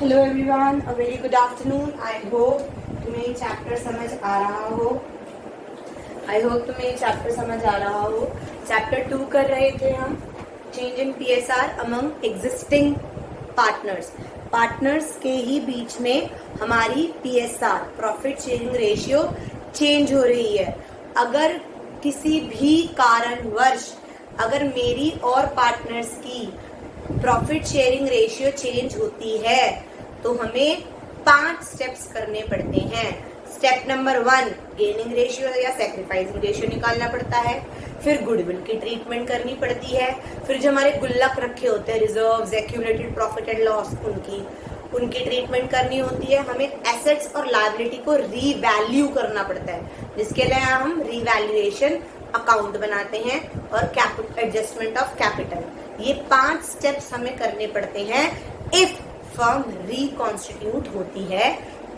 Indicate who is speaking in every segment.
Speaker 1: Hello everyone, a very good afternoon. I hope तुम्हें ये chapter समझ आ रहा हो। चैप्टर 2 कर रहे थे हम, change in PSR among existing partners के ही बीच में हमारी PSR profit sharing ratio change हो रही है। अगर किसी भी कारणवश अगर मेरी और पार्टनर्स की प्रॉफिट शेयरिंग रेशियो चेंज होती है तो हमें 5 स्टेप्स करने पड़ते हैं। स्टेप नंबर 1 गेनिंग रेशियो या सैक्रिफाइसिंग रेशियो निकालना पड़ता है। फिर गुडविल की ट्रीटमेंट करनी पड़ती है। फिर जो हमारे गुल्लक रखे होते हैं, reserves, accumulated profit and loss, उनकी ट्रीटमेंट करनी होती है। हमें एसेट्स और लायबिलिटी को रीवैल्यू करना पड़ता है, जिसके लिए हम रीवैल्यूएशन अकाउंट बनाते हैं और एडजस्टमेंट ऑफ कैपिटल। ये 5 स्टेप्स हमें करने पड़ते हैं इफ फर्म रिकॉन्स्टिट्यूट होती है।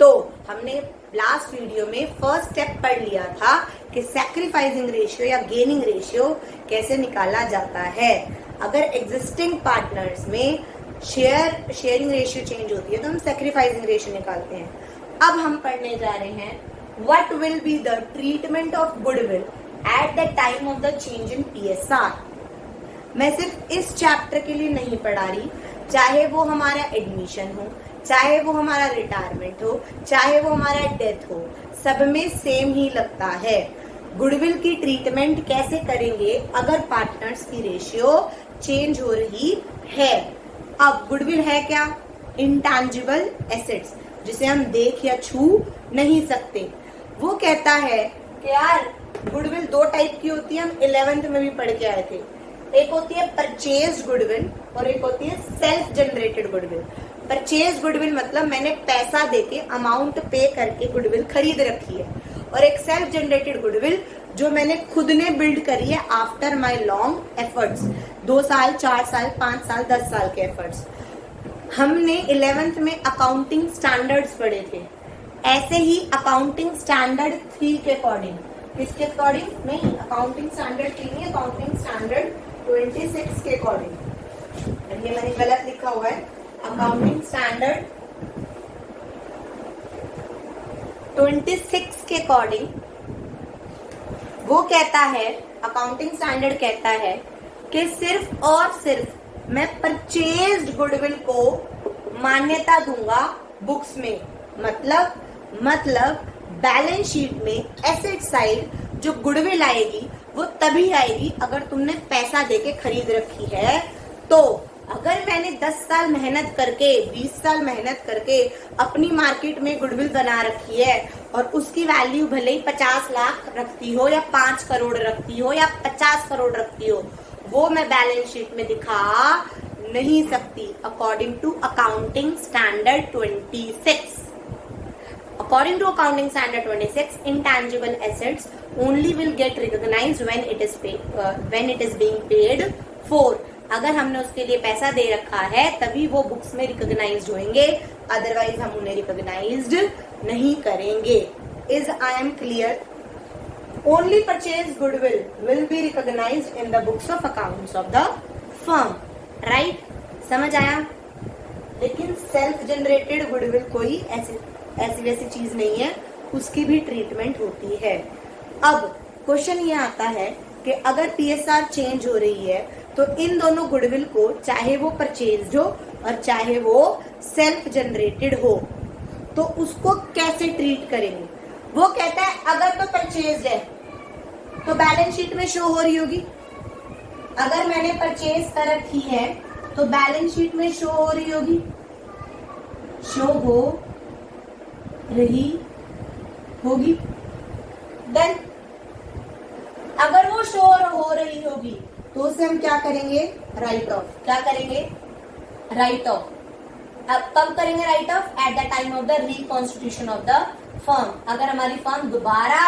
Speaker 1: तो हमने लास्ट वीडियो में फर्स्ट स्टेप पढ़ लिया था कि सैक्रिफाइसिंग रेशियो या गेनिंग रेशियो कैसे निकाला जाता है। अगर एग्जिस्टिंग पार्टनर्स में शेयरिंग रेशियो चेंज होती है तो हम सैक्रिफाइसिंग रेशियो निकालते हैं। अब हम पढ़ने जा रहे हैं what will be the treatment of goodwill at the time of the change in PSR. मैं सिर्फ इस चैप्टर के लिए नहीं पढ़ा रही, चाहे वो हमारा एडमिशन हो, चाहे वो हमारा रिटायरमेंट हो, चाहे वो हमारा डेथ हो, सब में सेम ही लगता है। गुडविल की ट्रीटमेंट कैसे करेंगे अगर पार्टनर्स की रेशियो चेंज हो रही है। अब गुडविल है क्या? इंटैंजिबल एसेट्स, जिसे हम देख या छू नहीं सकते। वो कहता है कि यार गुडविल 2 टाइप की होती है, हम 11th में भी पढ़ के आए थे। एक होती है परचेज्ड गुडविल और एक होती है self generated goodwill. Purchase goodwill मतलब मैंने पैसा देके अमाउंट पे करके गुडविल खरीद रखी है, और एक सेल्फ जनरेटेड गुडविल जो मैंने खुद ने बिल्ड करी है आफ्टर माय लॉन्ग एफर्ट्स, 2 साल, 4 साल, 5 साल, 10 साल के एफर्ट्स। हमने 11th में अकाउंटिंग स्टैंडर्ड्स पढ़े थे। ऐसे ही अकाउंटिंग स्टैंडर्ड 3 के अकॉर्डिंग, किसके अकॉर्डिंग? नहीं, अकाउंटिंग स्टैंडर्ड 3 नहीं, अकाउंटिंग स्टैंडर्ड 26 के अकॉर्डिंग। ये मैंने गलत लिखा हुआ है। अकाउंटिंग स्टैंडर्ड 26 के अकॉर्डिंग वो कहता है, अकाउंटिंग स्टैंडर्ड कहता है कि सिर्फ और सिर्फ मैं परचेज्ड गुडविल को मान्यता दूंगा बुक्स में। मतलब बैलेंस शीट में एसेट साइड जो गुडविल आएगी वो तभी आएगी अगर तुमने पैसा देके खरीद रखी है। तो अगर मैंने 10 साल मेहनत करके, 20 साल मेहनत करके अपनी मार्केट में गुडविल बना रखी है और उसकी वैल्यू भले ही 50 लाख रखती हो या 5 करोड़ रखती हो या 50 करोड़ रखती हो, वो मैं बैलेंस शीट में दिखा नहीं सकती according to accounting standard 26। According to Accounting Standard 26, intangible assets only will get recognized when it is being paid for. अगर हमने उसके लिए पैसा दे रखा है तभी वो बुक्स में रिकॉग्नाइज्ड होंगे, अदरवाइज हम उन्हें रिकॉग्नाइज्ड नहीं करेंगे। Is I am clear? Only purchased goodwill will be recognized in the books of accounts of the firm. Right? समझ आया? लेकिन सेल्फ जनरेटेड गुडविल कोई ऐसी वैसी चीज नहीं है, उसकी भी ट्रीटमेंट होती है। अब क्वेश्चन ये आता है कि अगर पीएसआर चेंज हो रही है तो इन दोनों गुडविल को, चाहे वो परचेज्ड हो और चाहे वो सेल्फ जनरेटेड हो, तो उसको कैसे ट्रीट करेंगे? वो कहता है अगर तो परचेज्ड है तो बैलेंस शीट में शो हो रही होगी। अगर मैंने परचेज कर रखी है तो बैलेंस शीट में शो हो रही होगी, शो हो रही होगी। देन अगर वो शो हो रही होगी तो उसे हम क्या करेंगे? Write of. क्या करेंगे? Write off. अब कब करेंगे write of? At the time of the reconstitution of the firm. अगर हमारी फर्म दोबारा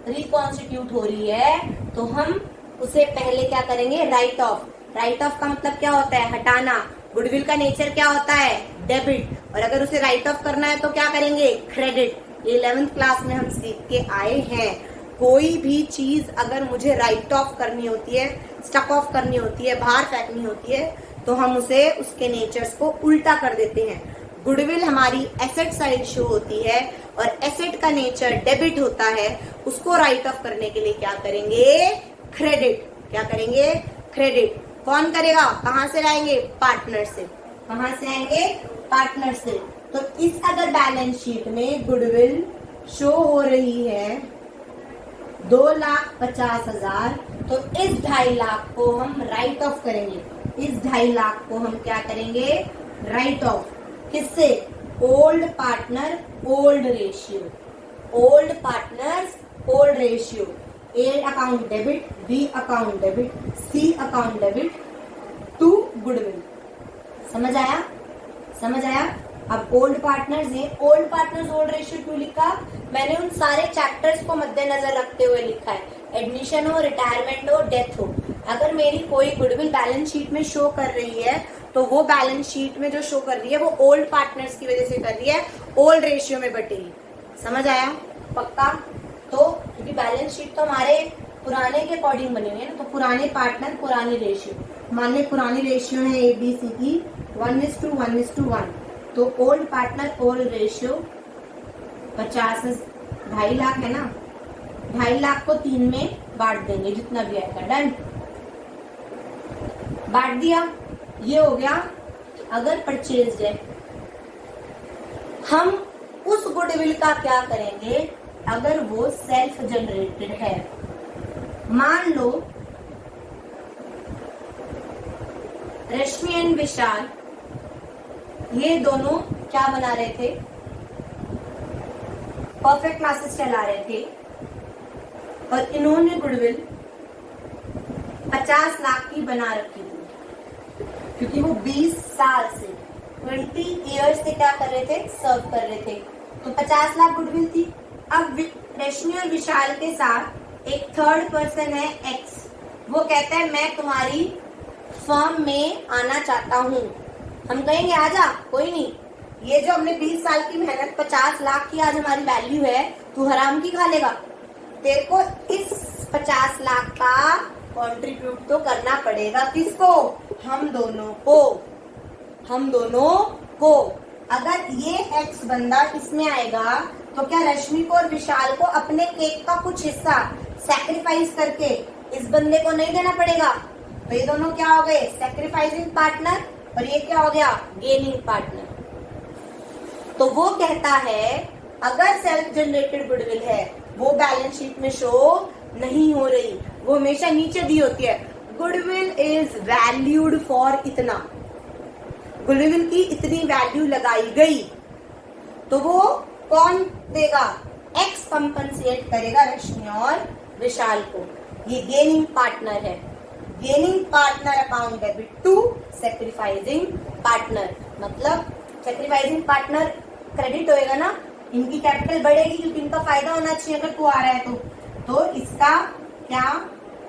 Speaker 1: रिकॉन्स्टिट्यूट हो रही है तो हम उसे पहले क्या करेंगे? Write of. राइट ऑफ का मतलब क्या होता है? हटाना। गुडविल का नेचर क्या होता है? डेबिट। और अगर उसे राइट ऑफ करना है तो क्या करेंगे? क्रेडिट। 11th क्लास में हम सीख के आए हैं, कोई भी चीज अगर मुझे राइट ऑफ करनी होती है, स्टक ऑफ करनी होती है, बाहर फेंकनी होती है, तो हम उसे, उसके नेचर्स को उल्टा कर देते हैं। गुडविल हमारी एसेट साइड शो होती है और एसेट का नेचर डेबिट होता है, उसको राइट ऑफ करने के लिए क्या करेंगे? क्रेडिट। क्या करेंगे? क्रेडिट। कौन करेगा? कहां से लाएंगे? पार्टनर से। कहां से आएंगे? पार्टनर से। तो इस अगर बैलेंस शीट में गुडविल शो हो रही है 2,50,000, तो इस 2.5 लाख को हम राइट ऑफ करेंगे। इस 2.5 लाख को हम क्या करेंगे? Write off. किससे? Old partner old ratio. Old partners old ratio. A account debit, B account debit, C account debit to goodwill. समझ आया? समझ आया? अब ओल्ड पार्टनर्स है, ओल्ड पार्टनर्स ओल्ड रेशियो क्यों लिखा? मैंने उन सारे चैप्टर्स को मद्देनजर रखते हुए लिखा है। एडमिशन हो, रिटायरमेंट हो, डेथ हो, अगर मेरी कोई गुडविल बैलेंस शीट में शो कर रही है तो वो बैलेंस शीट में जो शो कर रही है वो ओल्ड पार्टनर्स की वजह से कर रही है, ओल्ड रेशियो में बटेगी। समझ आया? पक्का? तो क्योंकि बैलेंस शीट तो हमारे पुराने के अकॉर्डिंग बनी हुई है ना, तो पुराने पार्टनर पुरानी रेशियो, मान ले पुरानी रेशियो है ABC की 1:1:1, तो old partner old ratio 50, 2.5 lakh है ना, 2.5 लाख को 3 में बांट देंगे, जितना भी आएगा। डन? बांट दिया। ये हो गया अगर परचेज है। हम उस गुडविल का क्या करेंगे अगर वो सेल्फ जनरेटेड है। मान लो रश्मि एंड विशाल ये दोनों क्या बना रहे थे? परफेक्ट क्लासेस चला रहे थे और इन्होंने गुडविल 50 लाख की बना रखी थी, क्योंकि वो 20 साल से 20 ईयर्स से क्या कर रहे थे? सर्व कर रहे थे। तो 50 लाख गुडविल थी। अब रश्मि और विशाल के साथ एक थर्ड पर्सन है एक्स, वो कहता है मैं तुम्हारी फर्म में आना चाहता हूँ। हम कहेंगे आजा, कोई नहीं, ये जो हमने 20 साल की मेहनत 50 लाख की आज हमारी वैल्यू है, तू हराम की खा लेगा, तेरे को इस 50 लाख का कंट्रीब्यूट तो करना पड़ेगा। किसको? हम दोनों को। हम दोनों को। अगर ये एक्स बंदा इसमें आएगा तो क्या रश्मि को और विशाल को अपने केक का कुछ हिस्सा सैक्रिफाइस करके इस बंदे को नहीं देना पड़ेगा? तो ये दोनों क्या हो गए? सैक्रिफाइसिंग पार्टनर, और ये क्या हो गया? Gaining partner. तो वो कहता है अगर सेल्फ जनरेटेड गुडविल है वो बैलेंस शीट में शो नहीं हो रही, वो हमेशा नीचे दी होती है। गुडविल इज वैल्यूड फॉर इतना, गुडविल की इतनी वैल्यू लगाई गई, तो वो कौन देगा? एक्स कंपनसेट करेगा रश्मि और विशाल को। ये गेनिंग पार्टनर है। Gaining partner account debit to sacrificing partner, मतलब सैक्रिफाइसिंग पार्टनर क्रेडिट होएगा ना, इनकी कैपिटल बढ़ेगी क्योंकि इनका फायदा होना चाहिए अगर तू आ रहा है तो इसका क्या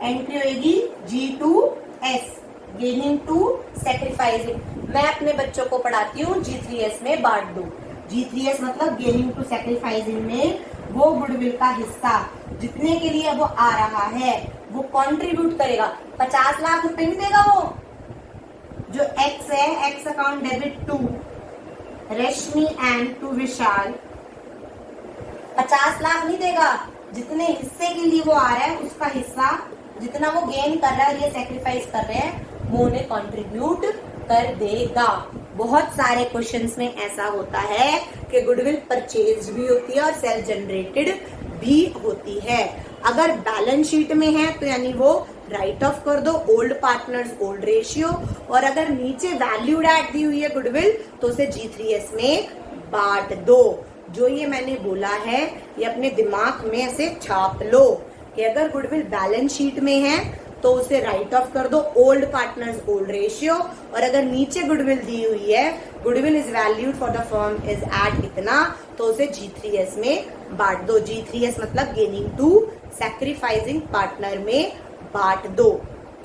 Speaker 1: एंट्री होएगी? G2S, gaining to sacrificing. मैं अपने बच्चों को पढ़ाती हूँ G3S में बांट दो। G3S मतलब गेनिंग टू सैक्रिफाइसिंग में वो गुडविल का हिस्सा जितने के लिए वो आ रहा है वो कंट्रीब्यूट करेगा। 50 लाख रुपए नहीं देगा वो, जो एक्स है, X account debit to Rashmi and to Vishal, 50 lakh नहीं देगा, जितने हिस्से के लिए वो आ रहा है उसका हिस्सा, जितना वो गेन कर रहा है और ये सेक्रीफाइस कर रहे हैं, वो उन्हें कंट्रीब्यूट कर देगा। बहुत सारे क्वेश्चंस में ऐसा होता है कि गुडविल परचेज भी होती है और सेल्फ जनरेटेड भी होती है। अगर बैलेंस शीट में है तो यानी वो राइट ऑफ कर दो, ओल्ड पार्टनर्स ओल्ड रेशियो, और अगर नीचे वैल्यूड एड दी हुई है गुडविल तो उसे G3S में बांट दो। जो ये मैंने बोला है ये अपने दिमाग में ऐसे छाप लो कि अगर गुडविल बैलेंस शीट में है तो उसे राइट ऑफ कर दो, ओल्ड पार्टनर्स ओल्ड रेशियो, और अगर नीचे गुडविल दी हुई है goodwill is valued for the firm is at इतना, तो उसे G3S में बांट दो। G3S मतलब गेनिंग टू सैक्रिफाइसिंग पार्टनर में बांट दो।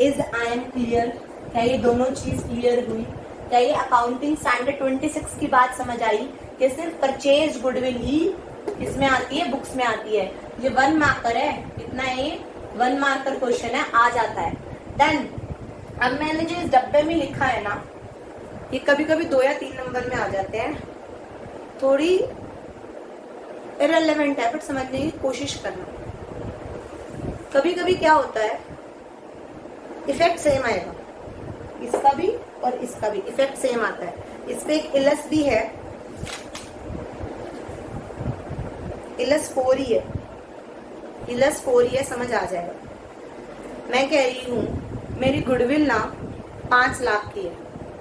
Speaker 1: Is I am clear? क्या ये दोनों चीज क्लियर हुई? क्या ये अकाउंटिंग स्टैंडर्ड 26 की बात समझ आई कि सिर्फ परचेज गुडविल ही इसमें आती है, बुक्स में आती है? ये 1 मार्कर है, कितना है ये? 1 मार्कर क्वेश्चन है, आ जाता है। देन अब मैंने जो इस डब्बे में लिखा है ना, ये कभी कभी 2 या 3 नंबर में आ जाते हैं, थोड़ी इररिलेवेंट है, बट समझने की कोशिश करना। कभी कभी क्या होता है, इफेक्ट सेम आएगा, इसका भी और इसका भी इफेक्ट सेम आता है। इस पे एक इलस भी है, इलस 4 ही है, इलस 4 ही है, समझ आ जाएगा। मैं कह रही हूँ मेरी गुडविल ना 5 लाख की है,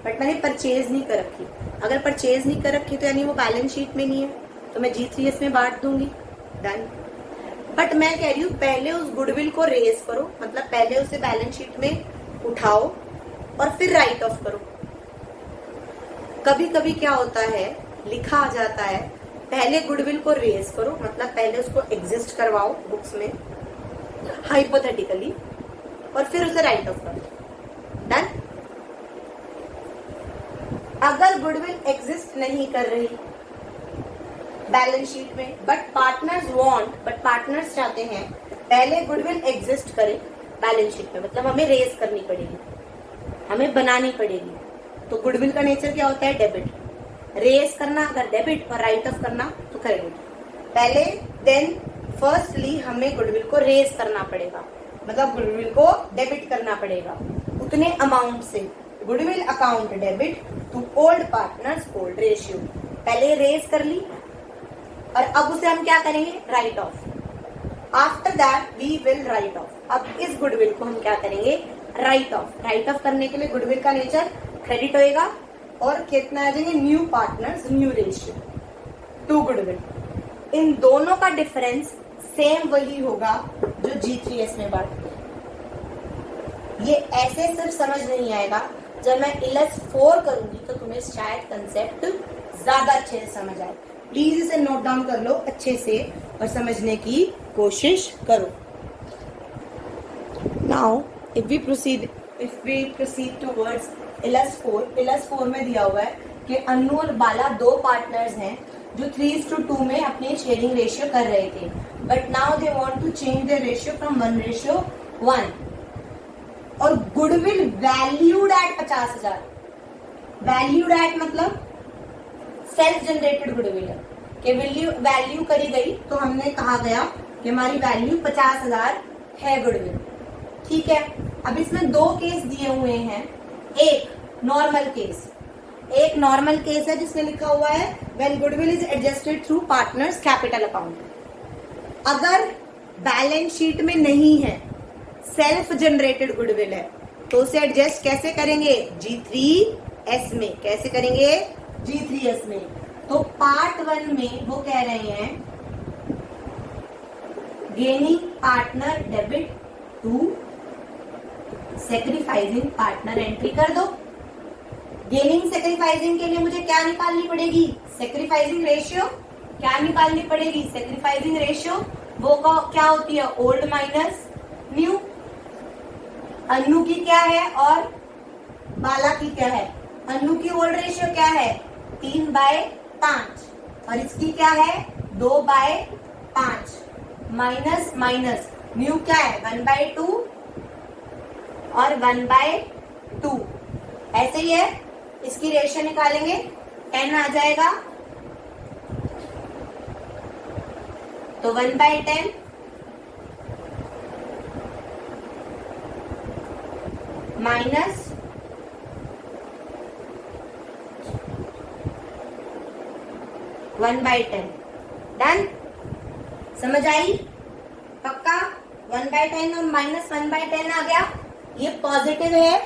Speaker 1: बट मैंने परचेज नहीं कर रखी। अगर परचेज नहीं कर रखी तो यानी वो बैलेंस शीट में नहीं है, तो मैं G3S में बांट दूंगी, डन। बट मैं कह रही हूँ पहले उस गुडविल को रेज करो, मतलब पहले उसे बैलेंस शीट में उठाओ और फिर राइट ऑफ करो। कभी कभी क्या होता है, लिखा आ जाता है पहले गुडविल को रेज करो, मतलब पहले उसको एग्जिस्ट करवाओ बुक्स में हाइपोथेटिकली, और फिर उसे राइट ऑफ करो, डन। अगर गुडविल एग्जिस्ट नहीं कर रही बैलेंस शीट में, बट पार्टनर्स चाहते हैं पहले गुडविल एग्जिस्ट करे बैलेंस शीट में, मतलब हमें रेज करनी पड़ेगी, हमें बनानी पड़ेगी। तो गुडविल का नेचर क्या होता है, डेबिट। रेज करना अगर डेबिट और राइट ऑफ करना तो क्रेडिट। पहले देन फर्स्टली हमें गुडविल को रेज करना पड़ेगा, मतलब गुडविल को डेबिट करना पड़ेगा उतने अमाउंट से। Goodwill account debit to old partners old ratio, पहले रेज कर ली और अब उसे हम क्या करेंगे, write off. After that we will write off. अब इस गुडविल को हम क्या करेंगे, राइट ऑफ। राइट ऑफ करने के लिए गुडविल का नेचर क्रेडिट होएगा और कितना आ जाएंगे, new partners new ratio to goodwill. इन दोनों का डिफरेंस सेम वही होगा जो G3S में बांटते हैं। ये ऐसे सिर्फ समझ नहीं आएगा, जब मैं इलस 4 करूंगी तो तुम्हें शायद कंसेप्ट ज्यादा अच्छे से समझ आए। प्लीज इसे नोट डाउन कर लो अच्छे से और समझने की कोशिश करो। Now if we proceed towards illus 4 में दिया हुआ है कि अन्नू और बाला 2 पार्टनर्स हैं जो 3:2 में अपने शेयरिंग रेशियो कर रहे थे, but now they want to change their ratio from 1:1। और goodwill valued at 50,000। Valued at मतलब सेल्फ जनरेटेड गुडविल है कि वैल्यू करी गई, तो हमने कहा गया कि हमारी वैल्यू 50,000 है गुडविल, ठीक है। अब इसमें 2 केस दिए हुए हैं। एक नॉर्मल केस है जिसमें लिखा हुआ है when goodwill is adjusted through partners capital account. अगर बैलेंस शीट में नहीं है, सेल्फ जनरेटेड गुडविल है, तो उसे एडजस्ट कैसे करेंगे, G3S में। कैसे करेंगे, G3S में। तो पार्ट 1 में वो कह रहे हैं gaining partner debit to sacrificing partner entry कर दो। गेनिंग सेक्रीफाइसिंग के लिए मुझे क्या निकालनी पड़ेगी, सेक्रीफाइसिंग रेशियो। क्या निकालनी पड़ेगी, सेक्रीफाइसिंग रेशियो। वो क्या होती है, ओल्ड माइनस न्यू। अन्नू की क्या है और बाला की क्या है। अन्नू की ओल्ड रेशियो क्या है, 3/5, और इसकी क्या है, 2/5। माइनस माइनस न्यू क्या है, 1/2 और 1/2। ऐसे ही है, इसकी रेशियो निकालेंगे 10 आ जाएगा, तो 1/10 माइनस 1/10। डन, समझ आई, पक्का। 1/10 और माइनस 1/10 आ गया। ये पॉजिटिव है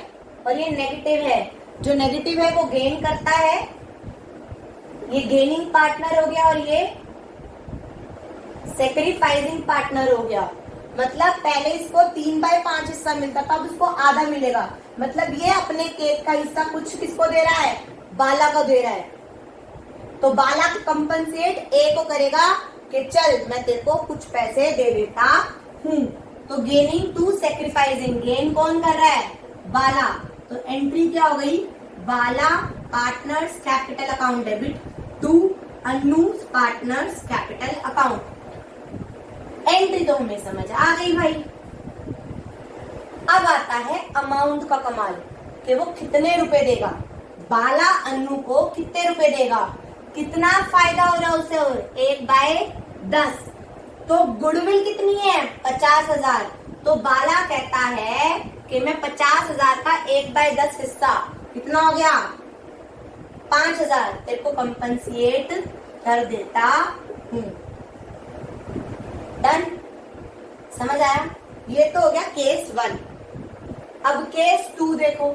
Speaker 1: और ये नेगेटिव है। जो नेगेटिव है वो गेन करता है, ये गेनिंग पार्टनर हो गया, और ये सेक्रीफाइसिंग पार्टनर हो गया। मतलब पहले इसको 3/5 हिस्सा मिलता था, अब इसको आधा मिलेगा। मतलब ये अपने केक का हिस्सा कुछ किसको दे रहा है, बाला को दे रहा है। तो बाला कंपनसेट ए को करेगा कि चल मैं तेरे को कुछ पैसे दे देता हूं। तो गेनिंग टू सेक्रीफाइसिंग, गेन कौन कर रहा है, बाला। तो एंट्री क्या हो गई, बाला partners capital account debit to अन्नूज पार्टनर्स कैपिटल अकाउंट। एंट्री तो हमें समझ आ गई भाई। अब आता है अमाउंट का कमाल कि वो कितने रुपए देगा। बाला अन्नू को कितने रुपए देगा, कितना फायदा हो रहा है उसे, और 1/10। तो गुडविल कितनी है 50,000। तो बाला कहता है कि मैं 50,000 का 1/10 हिस्सा, कितना हो गया 5,000, तेरे को कंपनसेट कर देता हूं। डन, समझ आया? ये तो हो गया केस 1। अब केस 2 देखो।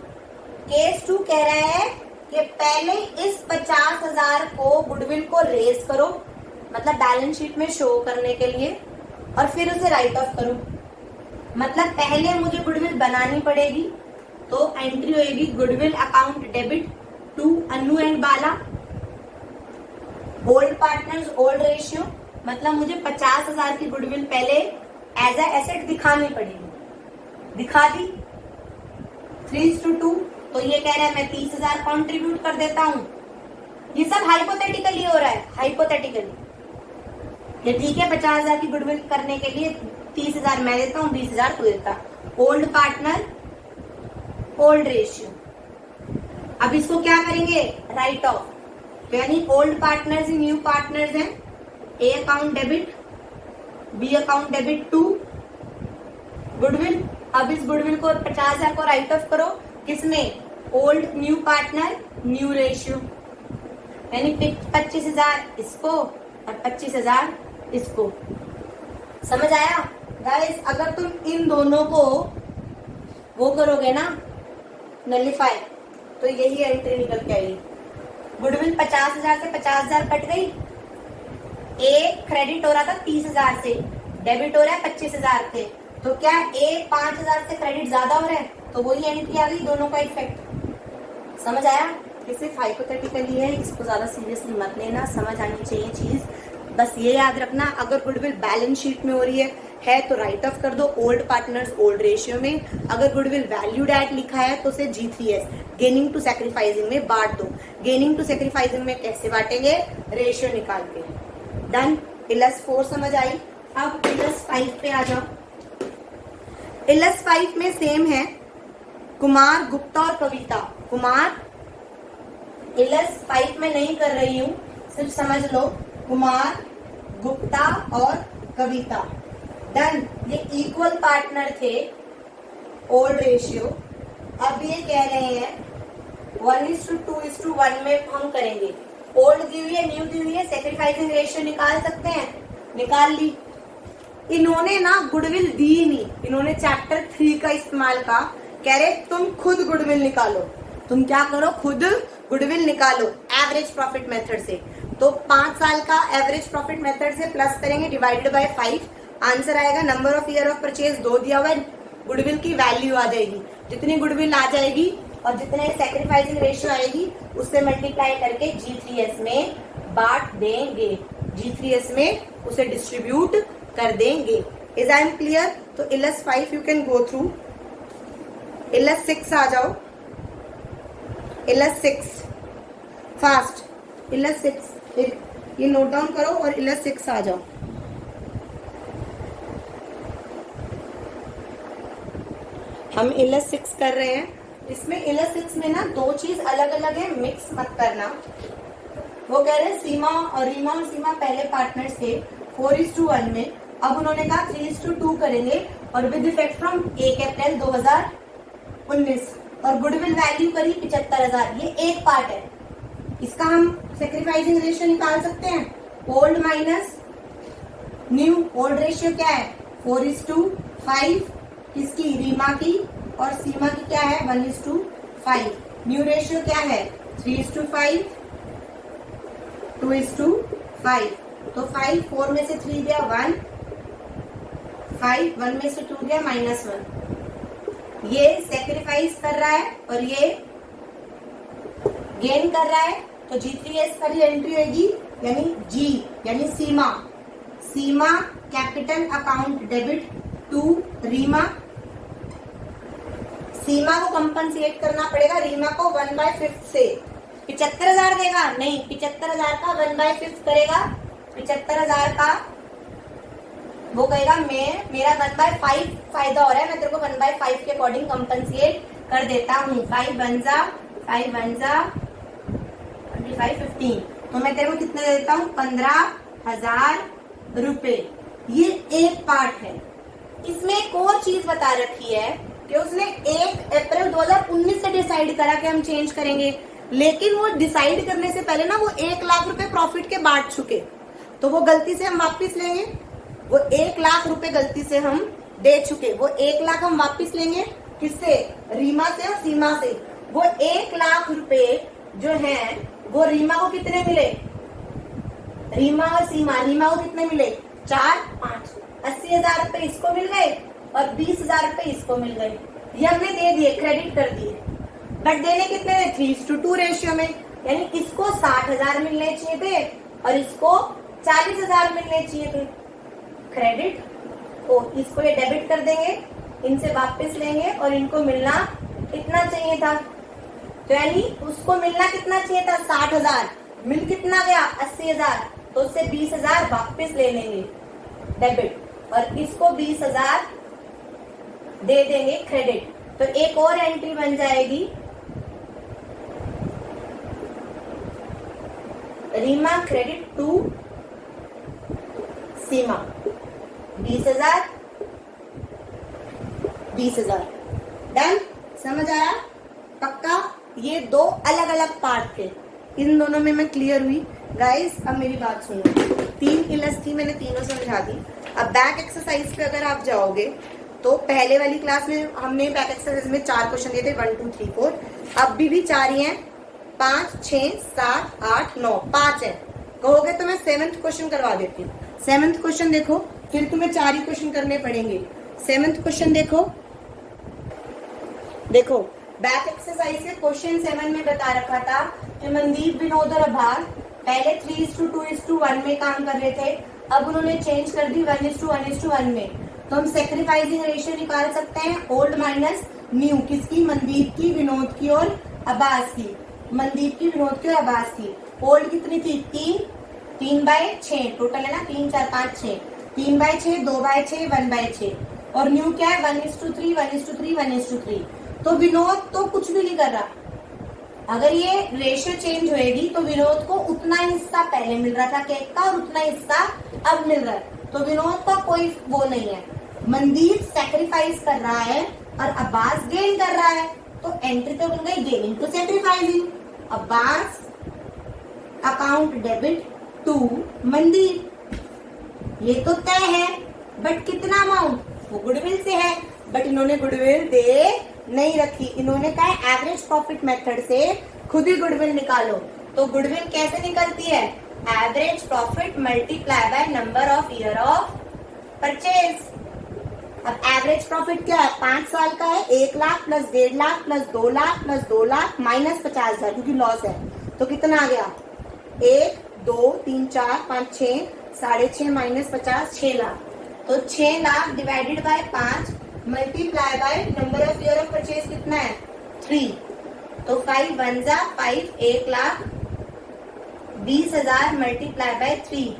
Speaker 1: केस 2 कह रहा है कि पहले इस 50,000 को गुडविल को रेज करो, मतलब बैलेंस शीट में शो करने के लिए, और फिर उसे राइट ऑफ करो। मतलब पहले मुझे गुडविल बनानी पड़ेगी, तो एंट्री होगी goodwill account debit to Anu and Bala, old partners old ratio. मतलब मुझे 50,000 की गुडविल पहले एज ए एसेट दिखानी पड़ेगी, दिखा दी 3:2। तो ये कह रहा है मैं 30,000 कॉन्ट्रीब्यूट कर देता हूं। ये सब हाइपोथेटिकली हो रहा है, हाइपोथेटिकली। ये ठीक है, 50,000 की गुडविल करने के लिए 30,000 मैं देता हूँ, 20,000 तू देता। Old partner old ratio. अब इसको क्या करेंगे, राइट ऑफ। तो यानी ओल्ड पार्टनर्स न्यू पार्टनर्स हैं, A account debit, B account debit to goodwill. अब इस गुडविल को 50,000 को राइट ऑफ करो, किसमें, old new partner new ratio, यानी 25,000 इसको और 25,000 इसको। समझ आया गाइस? अगर तुम इन दोनों को वो करोगे ना नलिफाई, तो यही एंट्री निकल के आएगी। गुडविल 50,000 से 50,000 कट गई, ए क्रेडिट हो रहा था 30,000 से, डेबिट हो रहा है 25,000 से। तो क्या ए 5,000 से क्रेडिट ज्यादा हो रहा है, तो वही एंट्री आ गई, दोनों का इफेक्ट। समझ आया? ये सिर्फ हाइपोथेटिकली है, इसको ज्यादा सीरियसली मत लेना, समझ आनी चाहिए चीज। बस ये याद रखना, अगर गुडविल बैलेंस शीट में हो रही है तो राइट ऑफ कर दो ओल्ड पार्टनर्स ओल्ड रेशियो में। अगर गुडविल वैल्यूड एट लिखा है तो उसे G3S गेनिंग टू सैक्रिफाइसिंग में बांट दो। गेनिंग टू सैक्रिफाइसिंग में कैसे बांटेंगे, रेशियो निकाल के। डन। इलस 4 समझ आई। अब इलस 5 पे आ जाओ। इलस 5 में सेम है, कुमार गुप्ता और कविता। कुमार इलस 5 में नहीं कर रही हूं, सिर्फ समझ लो कुमार गुप्ता और कविता। डन। ये इक्वल पार्टनर थे, ओल्ड रेशियो। अब ये कह रहे हैं 1:2:1 में हम करेंगे। ओल्ड दी हुई है, न्यू दी हुई है, सैक्रिफाइसिंग रेशियो निकाल सकते हैं, निकाल ली। इन्होंने ना गुडविल दी नहीं, इन्होंने चैप्टर 3 का इस्तेमाल का। कह रहे तुम खुद गुडविल निकालो। तुम क्या करो, खुद गुडविल निकालो एवरेज प्रॉफिट मेथड से। तो 5 साल का एवरेज प्रॉफिट मेथड से प्लस करेंगे, डिवाइडेड बाय 5। आंसर आएगा, number of year of purchase 2 दिया हुआ है, गुडविल की वैल्यू आ जाएगी। जितनी गुडविल आ जाएगी और जितने सैक्रिफाइसिंग रेशियो आएगी उससे मल्टीप्लाई करके G3S में बांट देंगे, G3S में उसे डिस्ट्रीब्यूट कर देंगे। Is I am clear? तो illus 5 you can go through. Illus 6 आ जाओ। Illus 6 fast. इलस 6 ये नोट डाउन करो और इलस 6 आ जाओ। हम इलस 6 कर रहे हैं। इसमें इलस 6 में ना 2 चीज अलग अलग है, मिक्स मत करना। वो कह रहे हैं सीमा और रीमा और सीमा पहले पार्टनर्स थे 4:1 में। अब उन्होंने कहा 3:2 करेंगे और विद इफेक्ट फ्रॉम 1 अप्रैल 2019। और गुडविल वैल्यू करी 75,000। ये एक पार्ट है, इसका हम सैक्रिफाइसिंग रेशियो निकाल सकते हैं। Old minus new. Old ratio क्या है 4:5, किसकी, रीमा की, और सीमा की क्या है 1:5। न्यू रेशियो क्या है 3:5, 2:5। तो 5 4 में से 3 दिया 1, 5 1 में से 2 दिया -1। ये सेक्रीफाइस कर रहा है और ये गेन कर रहा है, तो G3S का एंट्री होगी, यानी G यानी Seema. Seema capital account debit to Reema. Seema को कंपनसेट करना पड़ेगा रीमा को 1/5 से। 75,000 देगा नहीं, 75,000 का 1/5 करेगा। 75,000 का वो कहेगा मेरा 1/5 फायदा हो रहा है, मैं तेरे को 1/5 के अकॉर्डिंग कंपनसेट कर देता हूँ। 5 1 जा 25 15 तो मैं तेरे को कितने दे देता हूँ, 15,000 रुपए। ये एक पार्ट है। इसमें एक और चीज बता रखी है कि उसने 1 अप्रैल 2019 से डिसाइड करा कि हम चेंज करेंगे, लेकिन वो डिसाइड करने से पहले ना वो 1 लाख रुपए प्रॉफिट के बांट चुके, तो वो गलती से हम वापस लेंगे। वो 1 लाख रुपए गलती से हम दे चुके, वो 1 लाख हम वापस लेंगे। किससे? रीमा से और सीमा से। वो 1 लाख रुपए जो है वो रीमा को कितने मिले? रीमा और सीमा, रीमा को कितने मिले? 4, 5, 80,000 रुपए इसको मिल गए और 20,000 रुपए इसको मिल गए। ये हमने दे दिए, क्रेडिट कर दिए। बट देने कितने थे? 3:2 रेशियो में, यानी इसको 60,000 मिलने चाहिए थे और इसको 40,000 मिलने चाहिए थे क्रेडिट। तो इसको ये डेबिट कर देंगे, इनसे वापस लेंगे और इनको मिलना कितना चाहिए था? तो यानी उसको मिलना कितना चाहिए था? 60,000। मिल कितना गया? 80,000। तो उससे 20,000 वापस ले लेंगे डेबिट और इसको 20,000 दे देंगे क्रेडिट। तो एक और एंट्री बन जाएगी, Reema credit to Seema, 20,000 20,000। Done? समझ आया? पक्का? ये 2 अलग अलग पार्ट थे, इन दोनों में मैं क्लियर हुई। गाइस अब मेरी बात सुनो, 3 इलस थी, मैंने तीनों समझा दी। अब बैक एक्सरसाइज पे अगर आप जाओगे तो पहले वाली क्लास में हमने बैक एक्सरसाइज में 4 क्वेश्चन दिए थे, 1 2 3 4। अब भी 4 ही हैं, 5 6 7 8 9, 5 है। कहोगे तो मैं 7th क्वेश्चन करवा देती हूँ। 7th क्वेश्चन देखो, फिर तुम्हें 4 ही क्वेश्चन करने पड़ेंगे। 7th क्वेश्चन देखो बैक एक्सरसाइज से क्वेश्चन 7 में बता रखा था कि मनदीप, विनोद और अभार पहले 3:2:1 में काम कर रहे थे, अब उन्होंने चेंज कर दी 1:1:1 में। तो हम सेक्रीफाइसिंग रेशियो निकाल सकते हैं, ओल्ड माइनस न्यू। किसकी? मनदीप की, विनोद की और अब्बास की। मनदीप की, विनोद की और अब्बास की। ओल्ड कितनी थी? 3/6 टोटल है ना, 3 4 5 6, 3/6 2/6 1/6। और न्यू क्या है? 1:3 1:3 1:3। तो विनोद तो कुछ भी नहीं कर रहा। अगर ये रेशियो चेंज होएगी तो विनोद को उतना हिस्सा पहले मिल रहा था केक का और उतना हिस्सा अब मिल रहा है, तो विनोद का कोई वो नहीं है। मनदीप सैक्रिफाइस कर रहा है और अब्बास गेन कर रहा है, तो एंट्री तो बन गई gaining to sacrificing. Abbas account debit to Mandeep, ये तो तय है। बट कितना अमाउंट? वो गुडविल से है, बट इन्होंने गुडविल दे नहीं रखी। इन्होंने कहा एवरेज प्रॉफिट मेथड से खुद ही गुडविल निकालो। तो गुडविल कैसे निकलती है? Average profit multiply by number of year of purchase. अब एवरेज प्रॉफिट क्या है? 5 साल का है, 1 lakh plus 1.5 lakh plus 2 lakh plus 2 lakh minus 50,000 क्योंकि लॉस है। तो कितना आ गया? 1 2 3 4 5 6 6.5 माइनस 50 6 लाख। तो 6 lakh divided by 5 multiply by number of year of purchase कितना है? 3। तो 5 1 जा 5, 1 लाख 20,000 मल्टीप्लाई बाय 3,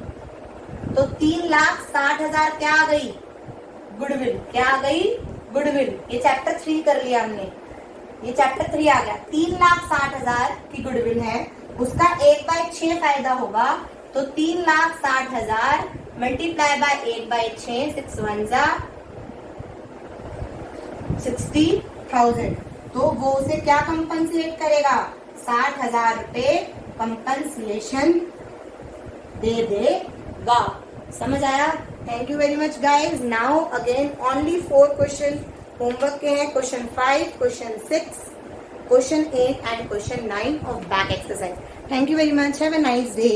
Speaker 1: तो 3,60,000 क्या आ गई? गुडविल। क्या आ गई? गुडविल। ये चैप्टर 3 कर लिया हमने, ये चैप्टर 3 आ गया। 3,60,000 की गुडविल है, उसका 1/6 फायदा होगा, तो 3,60,000 मल्टीप्लाई बाय 1/6, 6 1 जा 60,000। तो वो उसे क्या कंपनसेट करेगा? 60,000 रुपए कंपनसेशन दे देगा। समझ आया? Thank you very much guys. Now again only 4 question homework के हैं, question 5, question 6, question 8 and question 9 of back exercise. Thank you very much, have a nice day.